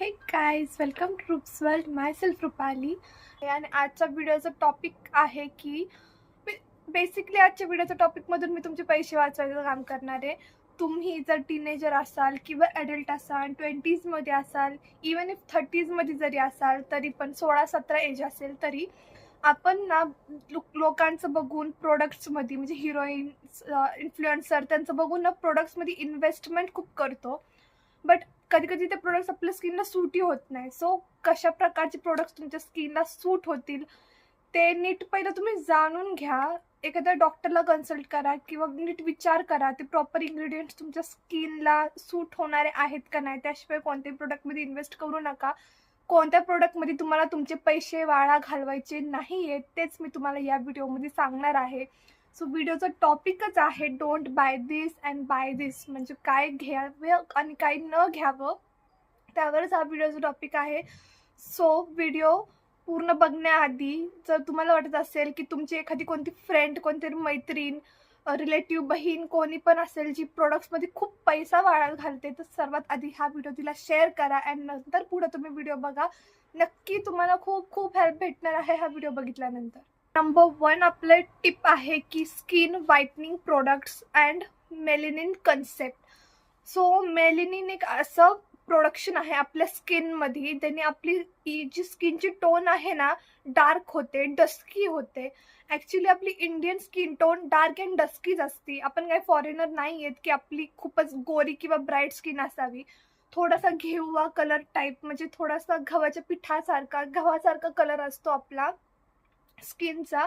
हे guys, welcome to Roop's world. Myself Rupali. आणि आजचा व्हिडिओचा टॉपिक आहे की बेसिकली आजच्या व्हिडिओच्या टॉपिकमधून मी तुमचे पैसे वाचवायचं काम करणार आहे. तुम्ही जर टीनेजर असाल किंवा ॲडल्ट असाल, 20मध्ये असाल, इवन इफ 30मध्ये जरी असाल, तरी पण 16-17 एज असेल तरी आपण ना लोकांचं बघून प्रोडक्ट्समध्ये म्हणजे हिरोईन्स, इन्फ्लुएन्सर त्यांचं बघून ना प्रोडक्ट्समध्ये इन्व्हेस्टमेंट खूप करतो. बट कधी कधी ते प्रोडक्ट्स आपल्या स्किनला सूटही होत नाही. सो कशा प्रकारचे प्रोडक्ट्स तुमच्या स्किनला सूट होतील ते नीट पहिलं तुम्ही जाणून घ्या. एखाद्या डॉक्टरला कन्सल्ट करा किंवा नीट विचार करा ते प्रॉपर इन्ग्रेडियंट्स तुमच्या स्किनला सूट होणारे आहेत का नाही. त्याशिवाय कोणत्याही प्रोडक्टमध्ये इन्व्हेस्ट करू नका. कोणत्या प्रोडक्टमध्ये तुम्हाला तुमचे पैसे वाया घालवायचे नाही आहेत तेच मी तुम्हाला या व्हिडिओमध्ये सांगणार आहे. सो व्हिडिओचा टॉपिकच आहे don't buy this and buy this, म्हणजे काय घ्यावं आणि काय न घ्यावं त्यावरच हा व्हिडिओचा टॉपिक आहे. सो व्हिडिओ पूर्ण बघण्याआधी जर तुम्हाला वाटत असेल की तुमची एखादी कोणती फ्रेंड, कोणतरी मैत्रीण, रिलेटिव्ह, बहीण कोणी पण असेल जी प्रोडक्ट्समध्ये खूप पैसा वाया घालते, तर सर्वात आधी हा व्हिडिओ तिला शेअर करा अँड नंतर पुढे तुम्ही व्हिडिओ बघा. नक्की तुम्हाला खूप खूप हेल्प भेटणार आहे हा व्हिडिओ बघितल्यानंतर. नंबर 1 आपलं टिप आहे की skin whitening products and melanin concept. So melanin एक असं प्रोडक्शन आहे आपल्या स्किनमध्ये, त्याने आपली जी स्किनची टोन आहे ना डार्क होते, डस्की होते. ॲक्च्युली आपली Indian skin tone dark and डस्कीच असते. आपण काही फॉरेनर नाही आहेत की आपली खूपच गोरी किंवा ब्राईट स्किन असावी. थोडासा घेऊवा कलर टाईप, म्हणजे थोडासा गव्हाच्या पिठासारखा गव्हासारखा कलर असतो आपला स्किनचा.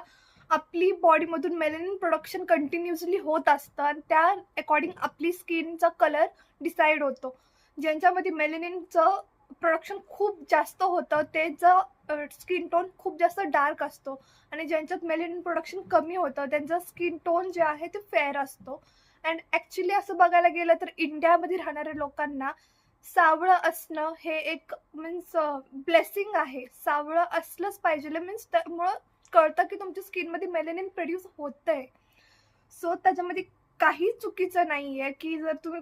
आपली बॉडीमधून मेलेनिन प्रोडक्शन कंटिन्युअसली होत असतं आणि त्या अकॉर्डिंग आपली स्किनचा कलर डिसाईड होतो. ज्यांच्यामध्ये मेलेनिनचं प्रोडक्शन खूप जास्त होतं त्याचं स्किन टोन खूप जास्त डार्क असतो आणि ज्यांच्यात मेलेनिन प्रोडक्शन कमी होतं त्यांचा स्किन टोन जे आहे ते फेअर असतो. अँड ॲक्च्युली असं बघायला गेलं तर इंडियामध्ये राहणाऱ्या लोकांना सावळं असणं हे एक मीन्स ब्लेसिंग आहे. सावळं असलंच पाहिजे मीन्स त्यामुळं कळतं की तुमच्या स्किनमध्ये मेलेनिन प्रोड्यूस होतंय. सो त्याच्यामध्ये काही चुकीचं नाही आहे की जर तुम्ही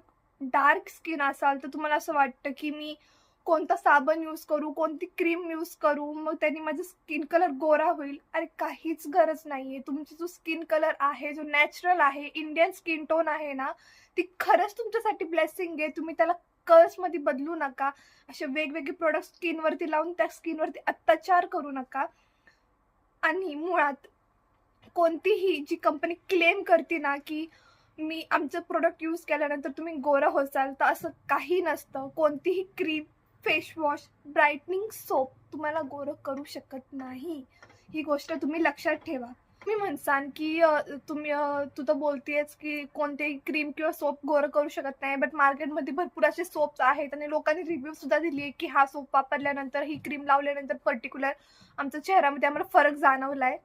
डार्क स्किन असाल तर तुम्हाला असं वाटतं की मी कोणता साबण यूज करू, कोणती क्रीम यूज करू, मग त्यांनी माझा स्किन कलर गोरा होईल. अरे काहीच गरज नाही आहे. तुमची जो स्किन कलर आहे, जो नॅचरल आहे, इंडियन स्किन टोन आहे ना, ती खरंच तुमच्यासाठी ब्लेसिंग आहे. तुम्ही त्याला कर्समध्ये बदलू नका. असे वेगवेगळे प्रोडक्ट स्किनवरती लावून त्या स्किनवरती अत्याचार करू नका. आणि मुळात कोणतीही जी कंपनी क्लेम करते ना की मी आमचं प्रोडक्ट यूज केल्यानंतर तुम्ही गोरं होसाल, तर असं काही नसतं. कोणतीही क्रीम, फेसवॉश, ब्राईटनिंग सोप तुम्हाला गोरं करू शकत नाही. ही गोष्ट तुम्ही लक्षात ठेवा. तुम्ही म्हणसान की तू तर बोलतेस की कोणतेही क्रीम किंवा सोप गोरं करू शकत नाही, बट मार्केटमध्ये भरपूर असे सोप्स आहेत आणि लोकांनी रिव्ह्यू सुद्धा दिली आहे की हा सोप वापरल्यानंतर, ही क्रीम लावल्यानंतर पर्टिक्युलर आमच्या चेहऱ्यामध्ये आम्हाला फरक जाणवला आहे.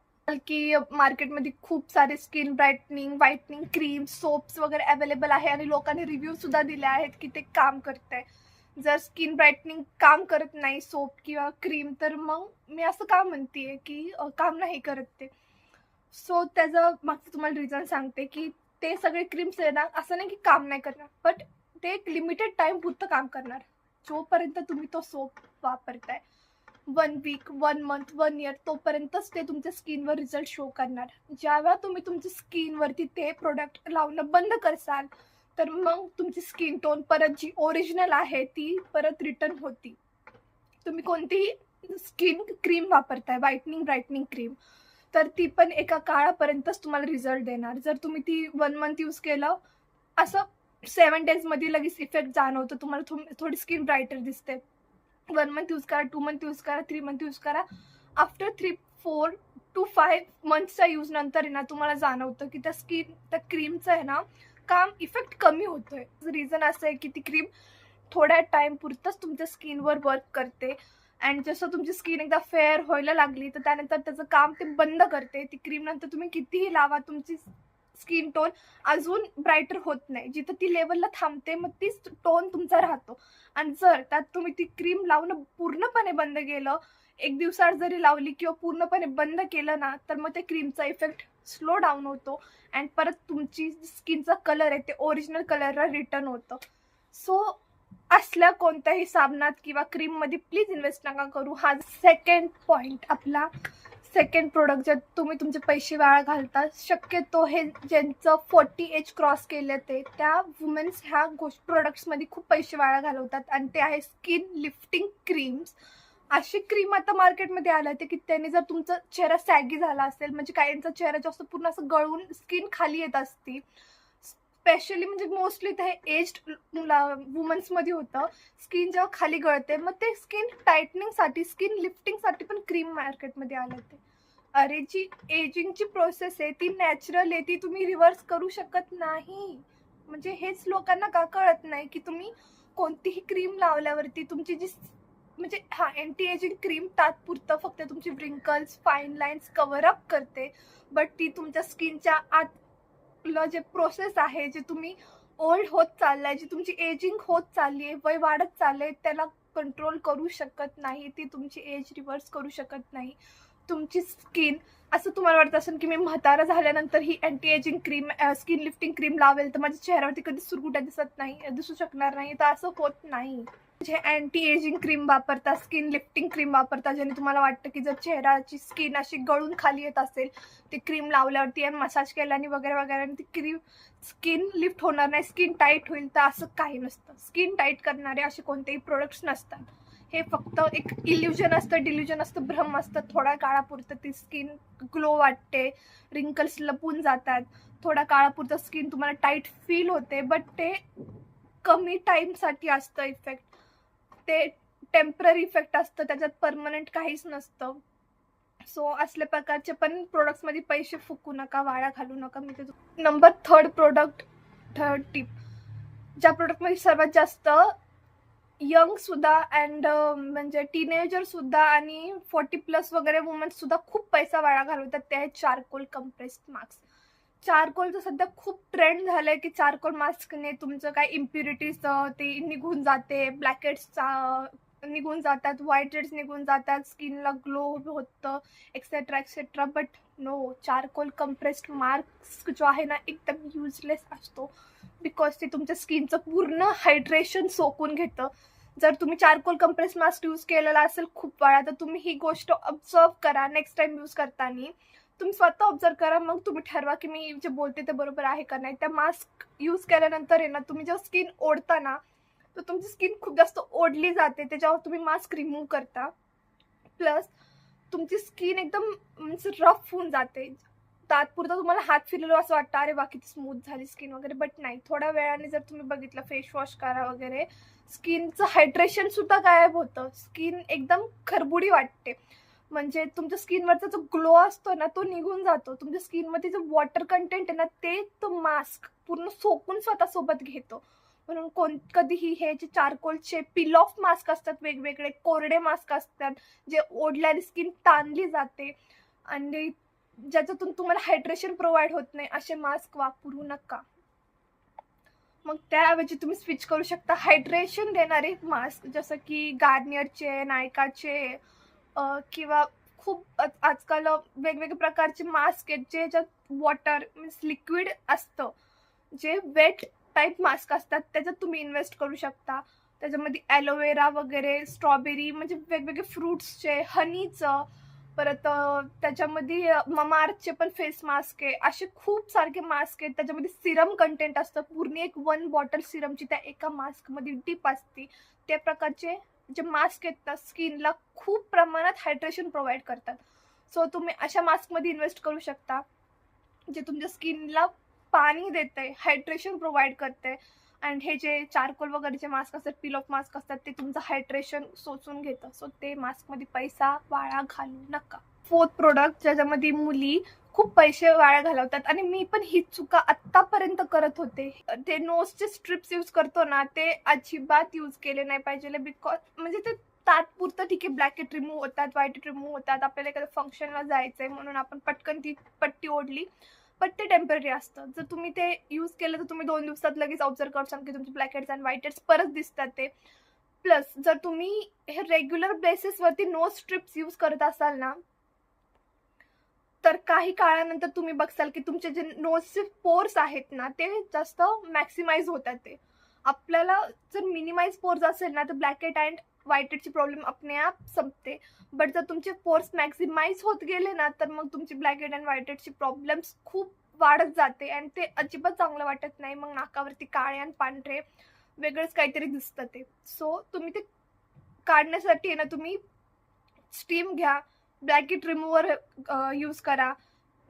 की मार्केटमध्ये खूप सारे skin brightening, whitening cream, soaps वगैरे अवेलेबल आहे आणि लोकांनी रिव्ह्यू सुद्धा दिले आहेत की ते काम करतंय. जर स्किन ब्राईटनिंग काम करत नाही सोप किंवा क्रीम, तर मग मी असं का म्हणतेय की काम नाही करत ते. सो त्याचं मागचं तुम्हाला रिझन सांगते की ते सगळे क्रीम्स आहे ना, असं नाही की काम नाही करणार, बट ते एक लिमिटेड टाइम पुरतं काम करणार. जोपर्यंत तुम्ही तो सोप वापरताय 1 वीक, 1 मंथ, 1 इयर, तोपर्यंतच ते तुमच्या स्किनवर रिझल्ट शो करणार. जेव्हा तुम्ही तुमच्या स्किनवरती ते प्रोडक्ट लावणं बंद करसाल, तर मग तुमची स्किन टोन परत जी ओरिजिनल आहे ती परत रिटर्न होती. तुम्ही कोणतीही स्किन क्रीम वापरताय, व्हाईटनिंग, ब्राईटनिंग क्रीम, तर ती पण एका काळापर्यंतच तुम्हाला रिझल्ट देणार. जर तुम्ही ती 1 मंथ यूज केलं, असं 7 डेजमध्ये लगेच इफेक्ट जाणवतो. तुम्हाला थोडी स्किन ब्राईटर दिसते. 1 मंथ यूज करा, 2 मंथ यूज करा, 3 मंथ यूज करा. आफ्टर 4 to 5 मंथचा यूज नंतर आहे ना तुम्हाला जाणवतं की त्या क्रीमचं आहे ना काम इफेक्ट कमी होतोय. रिझन असं आहे की ती क्रीम थोड्या टाइम पुरतंच तुमच्या स्किनवर वर्क करते अँड जसं तुमची स्किन एकदा फेअर व्हायला लागली तर त्यानंतर त्याचं काम ते बंद करते. ती क्रीम नंतर तुम्ही कितीही लावा, तुमची स्किन टोन अजून ब्राईटर होत नाही. जिथं ती लेवलला थांबते मग तीच टोन तुमचा राहतो. आणि जर त्यात तुम्ही ती क्रीम लावणं पूर्णपणे बंद केलं, 1 दिवसाआड जरी लावली किंवा पूर्णपणे बंद केलं ना, तर मग त्या क्रीमचा इफेक्ट स्लो डाऊन होतो अँड परत तुमची स्किनचा कलर आहे ते ओरिजिनल कलरला रिटर्न होतं. सो असल्या कोणत्याही साबणात किंवा क्रीममध्ये प्लीज इन्व्हेस्ट नका करू. हा सेकंड पॉईंट आपला. सेकंड प्रोडक्ट ज्यात तुम्ही तुमचे पैसे वाया घालता, शक्यतो हे ज्यांचं 40 एज क्रॉस केले ते त्या वुमेन्स ह्या प्रोडक्ट्समध्ये खूप पैसे वाया घालवतात आणि ते आहे स्किन लिफ्टिंग क्रीम्स. अशी क्रीम आता मार्केटमध्ये आलं ते की त्यांनी जर तुमचा चेहरा सॅगी झाला असेल, म्हणजे काहींचा चेहरा जास्त पूर्ण असं गळून स्किन खाली येत असती, स्पेशली म्हणजे मोस्टली ते एज्ड वुमन्समध्ये होतं. स्किन जेव्हा खाली गळते मग ते स्किन टाईटनिंगसाठी, स्किन लिफ्टिंगसाठी पण क्रीम मार्केटमध्ये आलं ते. अरे जी एजिंगची प्रोसेस आहे ती नॅचरल आहे, ती तुम्ही रिव्हर्स करू शकत नाही. म्हणजे हेच लोकांना का कळत नाही की तुम्ही कोणतीही क्रीम लावल्यावरती तुमची जी म्हणजे अँटी एजिंग क्रीम तात्पुरतं फक्त तुमची wrinkles, fine lines cover up करते, बट ती तुमच्या स्किनच्या आतलं जे प्रोसेस आहे, जे तुम्ही ओल्ड होत चाललाय, जी तुमची एजिंग होत चालली आहे, वय वाढत चाललंय, त्याला कंट्रोल करू शकत नाही. ती तुमची एज रिव्हर्स करू शकत नाही. तुमची स्किन असं तुम्हाला वाटत असेल की मी म्हातारा झाल्यानंतर ही anti ageing cream, skin lifting cream लावेल तर माझ्या चेहऱ्यावरती कधी सुरकुत्या दिसू शकणार नाही, तर असं होत नाही. जे अँटी एजिंग क्रीम वापरता, स्किन लिफ्टिंग क्रीम वापरता, ज्याने तुम्हाला वाटतं की जर चेहऱ्याची स्किन अशी गळून खाली येत असेल, ती क्रीम लावल्यावरती आणि मसाज केल्याने वगैरे वगैरे ती क्रीम स्किन लिफ्ट होणार नाही, स्किन टाईट होईल, तर असं काही नसतं. स्किन टाईट करणारे असे कोणतेही प्रोडक्ट्स नसतात. हे फक्त एक इल्युजन असतं, डिल्युजन असतं, भ्रम असतं. थोड्या काळापुरतं ती स्किन ग्लो वाटते, रिंकल्स लपून जातात, थोड्या काळापुरतं स्किन तुम्हाला टाईट फील होते, बट ते कमी टाईमसाठी असतं इफेक्ट. ते टेम्पररी इफेक्ट असतं, त्याच्यात परमनंट काहीच नसतं. सो असल्या प्रकारचे पण प्रोडक्ट्समध्ये पैसे फुकू नका, वाया घालू नका. मी ते नंबर थर्ड टिप, ज्या प्रोडक्टमध्ये सर्वात जास्त यंग सुद्धा अँड म्हणजे टीनेजर सुद्धा आणि 40+ वगैरे वुमन्स सुद्धा खूप पैसा वाया घालवतात, ते आहे चारकोल कंप्रेस्ड मास्क. चारकोलचं सध्या खूप ट्रेंड झालंय की चारकोल मास्कने तुमचं काय इम्प्युरिटीज ते निघून जाते, ब्लॅकेट्स निघून जातात, व्हाईट हेड्स निघून जातात, स्किनला ग्लो होतं, etcetera etcetera. But no, charcoal compressed mask जो आहे ना एकदम युजलेस असतो, बिकॉज ते तुमच्या स्किनचं पूर्ण हायड्रेशन सोकून घेतं. जर तुम्ही चारकोल कंप्रेस मास्क यूज केलेला असेल खूप वेळा, तर तुम्ही ही गोष्ट ऑब्झर्व करा. नेक्स्ट टाइम यूज करताना तुम्ही स्वतः ऑब्झर्व करा, मग तुम्ही ठरवा की मी जे बोलते ते बरोबर आहे का नाही. त्या मास्क यूज केल्यानंतर आहे ना, तुम्ही जेव्हा स्किन ओढता ना, तर तुमची स्किन खूप जास्त ओढली जाते त्याच्यावर तुम्ही मास्क रिमूव्ह करता. प्लस तुमची स्किन एकदम रफ होऊन जाते. तात्पुरतं तुम्हाला हात फिरलो असं वाटतं, अरे बाकी स्मूथ झाली स्किन वगैरे, बट नाही. थोड्या वेळाने जर तुम्ही बघितलं, फेस वॉश करा वगैरे, स्किनचं हायड्रेशन सुद्धा गायब होतं, स्किन एकदम खरबुडी वाटते. म्हणजे तुमच्या स्किनवरचा जो ग्लो असतो ना तो निघून जातो. तुमच्या स्किनमध्ये जो वॉटर कंटेंट आहे ना ते तो मास्क पूर्ण सोकून स्वतःसोबत घेतो. म्हणून कधीही हे जे चारकोलचे पील ऑफ मास्क असतात, वेगवेगळे कोरडे मास्क असतात, जे ओढल्याने स्किन ताणली जाते आणि ज्याच्यातून तुम्हाला हायड्रेशन प्रोव्हाइड होत नाही, असे मास्क वापरू नका. मग त्याऐवजी तुम्ही स्विच करू शकता हायड्रेशन देणारे मास्क, जसं की गार्नियरचे, नायकाचे किंवा खूप आजकाल वेगवेगळे प्रकारचे मास्क आहेत जे ज्याच्यात वॉटर मीन्स लिक्विड असतं, जे वेट टाईप मास्क असतात, त्याच्यात तुम्ही इन्व्हेस्ट करू शकता. त्याच्यामध्ये ॲलोवेरा वगैरे, स्ट्रॉबेरी, म्हणजे वेगवेगळे फ्रुट्सचे, हनीचं, परत त्याच्यामध्ये ममाअर्थचे पण फेस मास्क आहे. असे खूप सारखे मास्क आहेत. त्याच्यामध्ये सिरम कंटेंट असतं, पूर्ण एक 1 बॉटल सिरमची त्या एका मास्कमध्ये डीप असते. त्या प्रकारचे जे मास्क आहेत ना स्किनला खूप प्रमाणात हायड्रेशन प्रोव्हाइड करतात. सो तुम्ही अशा मास्कमध्ये इन्व्हेस्ट करू शकता, जे तुमच्या स्किनला पाणी देते, हायड्रेशन प्रोव्हाइड करते. अँड हे जे चारकोल वगैरेचे मास्क असतात, पील ऑफ मास्क असतात, ते तुमचं हायड्रेशन शोषून घेतं. सो ते मास्कमध्ये पैसा वाया घालू नका. फोर्थ प्रोडक्ट, ज्याच्यामध्ये मुली खूप पैसे वाया घालवतात आणि मी पण ही चुका आत्तापर्यंत करत होते. ते नोजचे स्ट्रिप्स यूज करतो ना, ते अजिबात यूज केले नाही पाहिजे. बिकॉज म्हणजे ते तात्पुरतं ठीक आहे, ब्लॅकेट रिमूव्ह होतात, व्हाईट रिमूव्ह होतात, आपल्याला एखाद्या फंक्शनला जायचंय म्हणून आपण पटकन ती पट्टी ओढली, बट ते टेम्पररी असतं. जर तुम्ही ते यूज केलं तर तुम्ही 2 दिवसात लगेच ऑब्झर्व करशाल की तुमचे ब्लॅक हेड्स आणि व्हाईट हेड्स परत दिसतात ते. प्लस जर तुम्ही हे रेग्युलर बेसिसवरती नोज स्ट्रिप्स यूज करत असाल ना, तर काही काळानंतर तुम्ही बघसाल की तुमचे जे नोजचे पोर्स आहेत ना ते जास्त मॅक्सिमाइज होतात. ते आपल्याला जर मिनिमाइज पोर्स असेल ना तर ब्लॅक हेड अँड व्हाईट हेडची प्रॉब्लेम अपने आप संपते. बट जर तुमचे पोर्स मॅक्झिमाइज होत गेले ना तर मग तुमची ब्लॅक हेड अँड व्हाईट हेडची प्रॉब्लेम्स खूप वाढत जाते आणि ते अजिबात चांगलं वाटत नाही. मग नाकावरती काळे आणि पांढरे वेगळंच काहीतरी दिसतं ते. सो तुम्ही ते काढण्यासाठी ना तुम्ही स्टीम घ्या, ब्लॅक हेड रिमूव्हर यूज करा,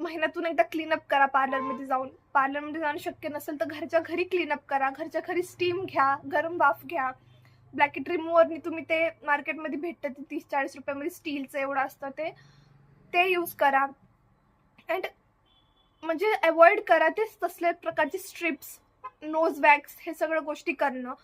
महिन्यातून एकदा क्लीनअप करा पार्लरमध्ये जाऊन शक्य नसेल तर घरच्या घरी क्लीनअप करा, घरच्या घरी स्टीम घ्या, गरम वाफ घ्या. ब्लॅक हेड रिमूव्हरनी तुम्ही ते मार्केटमध्ये भेटतं ते 30-40 रुपयामध्ये स्टीलचं एवढं असतं ते यूज करा. अँड म्हणजे अवॉइड करा ते तसल्या प्रकारचे स्ट्रिप्स, नोज वॅक्स हे सगळ्या गोष्टी करणं.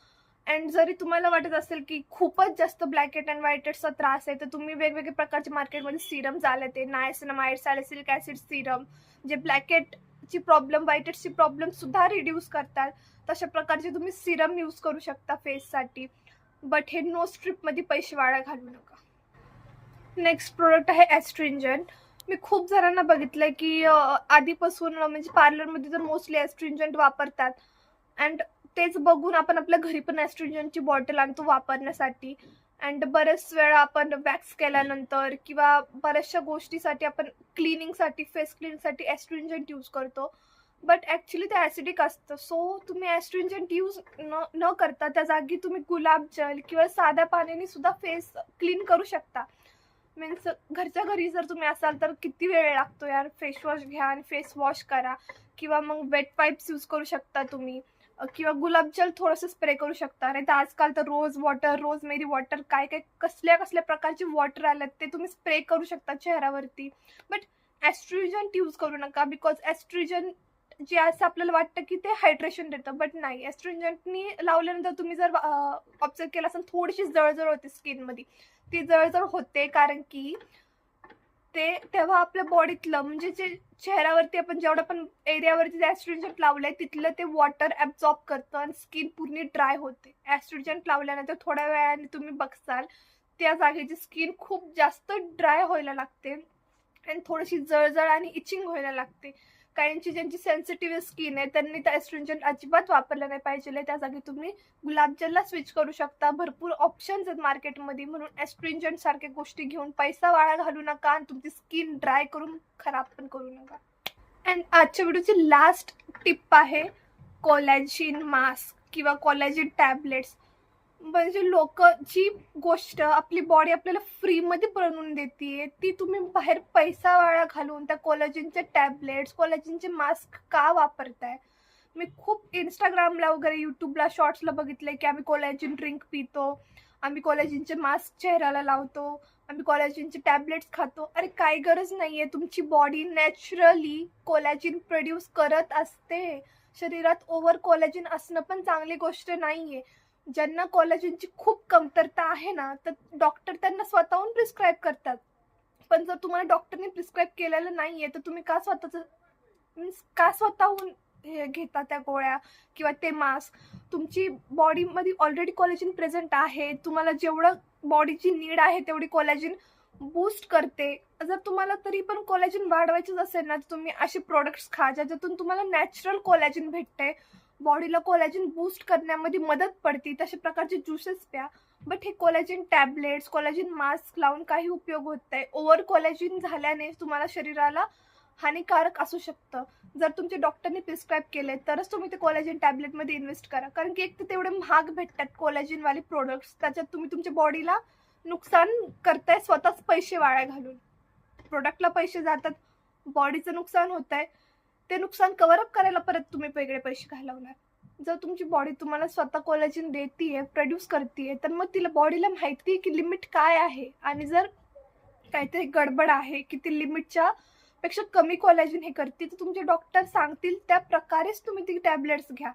अँड जरी तुम्हाला वाटत असेल की खूपच जास्त ब्लॅक हेड अँड व्हाईट हेडचा त्रास आहे तर तुम्ही वेगवेगळे प्रकारचे मार्केटमध्ये सिरम्स आले ते नायसिनामाइड, सॅलिसिलिक ॲसिड सिरम, जे ब्लॅक हेडची प्रॉब्लेम, व्हाईट हेडची प्रॉब्लेम सुद्धा रिड्यूस करतात. तशा प्रकारचे तुम्ही सिरम यूज करू शकता फेससाठी. बट हे नो स्ट्रिपमध्ये पैसे वाया घालू नका. नेक्स्ट प्रोडक्ट आहे ॲस्ट्रिंजंट. मी खूप जणांना बघितलंय की आधीपासून म्हणजे पार्लरमध्ये तर मोस्टली ॲस्ट्रिंजंट वापरतात. अँड तेच बघून आपण आपल्या घरी पण ॲस्ट्रिंजंटची बॉटल आणतो वापरण्यासाठी. अँड बरेच वेळा आपण वॅक्स केल्यानंतर किंवा बऱ्याचशा गोष्टीसाठी आपण क्लिनिंगसाठी, फेस क्लिनिंगसाठी ॲस्ट्रिंजंट यूज करतो. बट ॲक्च्युली ते ॲसिडिक असतं. सो तुम्ही ॲस्ट्रिंजंट यूज न करता त्या जागी तुम्ही गुलाबजल किंवा साध्या पाण्याने सुद्धा फेस क्लीन करू शकता. मीन्स घरच्या घरी जर तुम्ही असाल तर किती वेळ लागतो यार. फेस वॉश घ्या आणि फेस वॉश करा, किंवा मग वेट पाईप्स यूज करू शकता तुम्ही, किंवा गुलाबजल थोडंसं स्प्रे करू शकता. नाही तर आजकाल तर रोज वॉटर, रोजमेरी वॉटर, काय काय कसल्या प्रकारचे वॉटर आलेत ते तुम्ही स्प्रे करू शकता चेहऱ्यावरती. बट ॲस्ट्रिजंट यूज करू नका, बिकॉज ॲस्ट्रिजंट जे असं आपल्याला वाटतं की ते हायड्रेशन देतं, बट नाही. ॲस्ट्रिजंटनी लावल्यानंतर तुम्ही जर ऑब्झर्व केलं असेल थोडीशी जळजळ होते स्किनमध्ये. ती जळजळ होते कारण की ते तेव्हा आपल्या बॉडीतलं म्हणजे जे चेहऱ्यावरती आपण जेवढं पण एरियावरती जे ॲस्ट्रिजंट लावलंय तिथलं ते वॉटर ॲब्झॉर्ब करतं आणि स्किन पूर्ण ड्राय होते. ॲस्ट्रिजंट लावल्यानंतर थोड्या वेळाने तुम्ही बघसाल त्या जागेची स्किन खूप जास्त ड्राय व्हायला लागते आणि थोडीशी जळजळ आणि इचिंग व्हायला लागते. काहींची ज्यांची सेन्सिटिव्ह स्किन आहे त्यांनी तर ॲस्ट्रिजंट अजिबात वापरलं नाही पाहिजे. त्या जागी तुम्ही गुलाबजलला स्विच करू शकता. भरपूर ऑप्शन्स आहेत मार्केटमध्ये. म्हणून ॲस्ट्रिजंट सारख्या गोष्टी घेऊन पैसा वाया घालू नका आणि तुमची स्किन ड्राय करून खराब पण करू नका. अँड आजच्या व्हिडिओची लास्ट टिप आहे कोलॅजिन मास्क किंवा कोलॅजिन टॅबलेट्स. म्हणजे लोक जी गोष्ट आपली बॉडी आपल्याला फ्रीमध्ये बनवून देते ती तुम्ही बाहेर पैसा वाया घालून त्या कोलॅजिनचे टॅबलेट्स, कोलॅजिनचे मास्क का वापरताय. मी खूप इंस्टाग्रामला वगैरे, यूट्यूबला, शॉर्ट्सला बघितलंय की आम्ही कोलॅजिन ड्रिंक पितो, आम्ही कोलॅजिनचे मास्क चेहऱ्याला लावतो, आम्ही कोलॅजिनचे टॅबलेट्स खातो. अरे काही गरज नाही आहे. तुमची बॉडी नॅचरली कोलॅजिन प्रोड्यूस करत असते. शरीरात ओव्हर कोलॅजिन असणं पण चांगली गोष्ट नाही आहे. ज्यांना कोलॅजिनची खूप कमतरता आहे ना तर डॉक्टर त्यांना स्वतःहून प्रिस्क्राईब करतात. पण जर तुम्हाला डॉक्टरने प्रिस्क्राईब केलेलं नाही आहे तर तुम्ही का स्वतःहून हे घेता त्या गोळ्या किंवा ते मास्क. तुमची बॉडीमध्ये ऑलरेडी कोलॅजिन प्रेझेंट आहे. तुम्हाला जेवढं बॉडीची नीड आहे तेवढी कोलॅजिन बूस्ट करते. जर तुम्हाला तरी पण कोलॅजिन वाढवायचंच असेल ना तर तुम्ही असे प्रोडक्ट्स खा ज्याच्यातून तुम्हाला नॅचरल कोलॅजिन भेटते, बॉडीला कोलॅजिन बूस्ट करण्यामध्ये मदत पडते. तशा प्रकारचे ज्युसेस प्या. बट हे कोलॅजिन टॅबलेट्स, कोलॅजिन मास्क लावून काही उपयोग होत नाही. ओव्हर कोलॅजिन झाल्याने तुम्हाला शरीराला हानिकारक असू शकतं. जर तुमच्या डॉक्टरने प्रिस्क्राईब केले तरच तुम्ही ते कोलॅजिन टॅबलेटमध्ये इन्व्हेस्ट करा. कारण की एक तर तेवढे महाग भेटतात कोलॅजिनवाले प्रोडक्ट्स, त्याच्यात तुम्ही तुमच्या बॉडीला नुकसान करताय स्वतःच पैसे वाया घालून. प्रोडक्टला पैसे जातात, बॉडीचं नुकसान होत आहे. ते नुकसान कव्हरअप करायला परत तुम्ही वेगळे पैसे घालवणार. जर तुमची बॉडी तुम्हाला स्वतः कोलॅजिन देतीये, प्रोड्यूस करतीये, तर मग तिला बॉडीला माहिती आहे की लिमिट काय आहे. आणि जर काहीतरी गडबड आहे की ती लिमिटच्या पेक्षा कमी कोलॅजिन हे करते तर तुमचे डॉक्टर सांगतील त्या प्रकारेच तुम्ही ती टॅबलेट्स घ्या.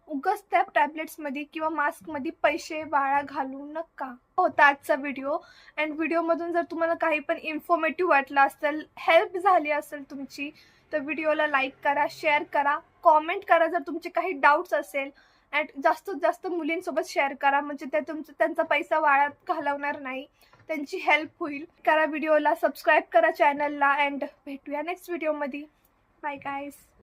उगाच त्या टॅबलेट्समध्ये किंवा मास्कमध्ये पैसे वाया घालू नका. होता आजचा व्हिडिओ. अँड व्हिडिओमधून जर तुम्हाला काही पण इन्फॉर्मेटिव्ह वाटलं असेल, हेल्प झाली असेल तुमची, तर व्हिडिओला लाईक करा, शेअर करा, कॉमेंट करा जर तुमचे काही डाऊट्स असेल. अँड जास्तीत जास्त मुलींसोबत शेअर करा म्हणजे ते त्यांचा पैसा वाया घालवणार नाही, त्यांची हेल्प होईल. करा व्हिडिओला, सबस्क्राईब करा चॅनलला. अँड भेटूया नेक्स्ट व्हिडिओमध्ये. Bye guys.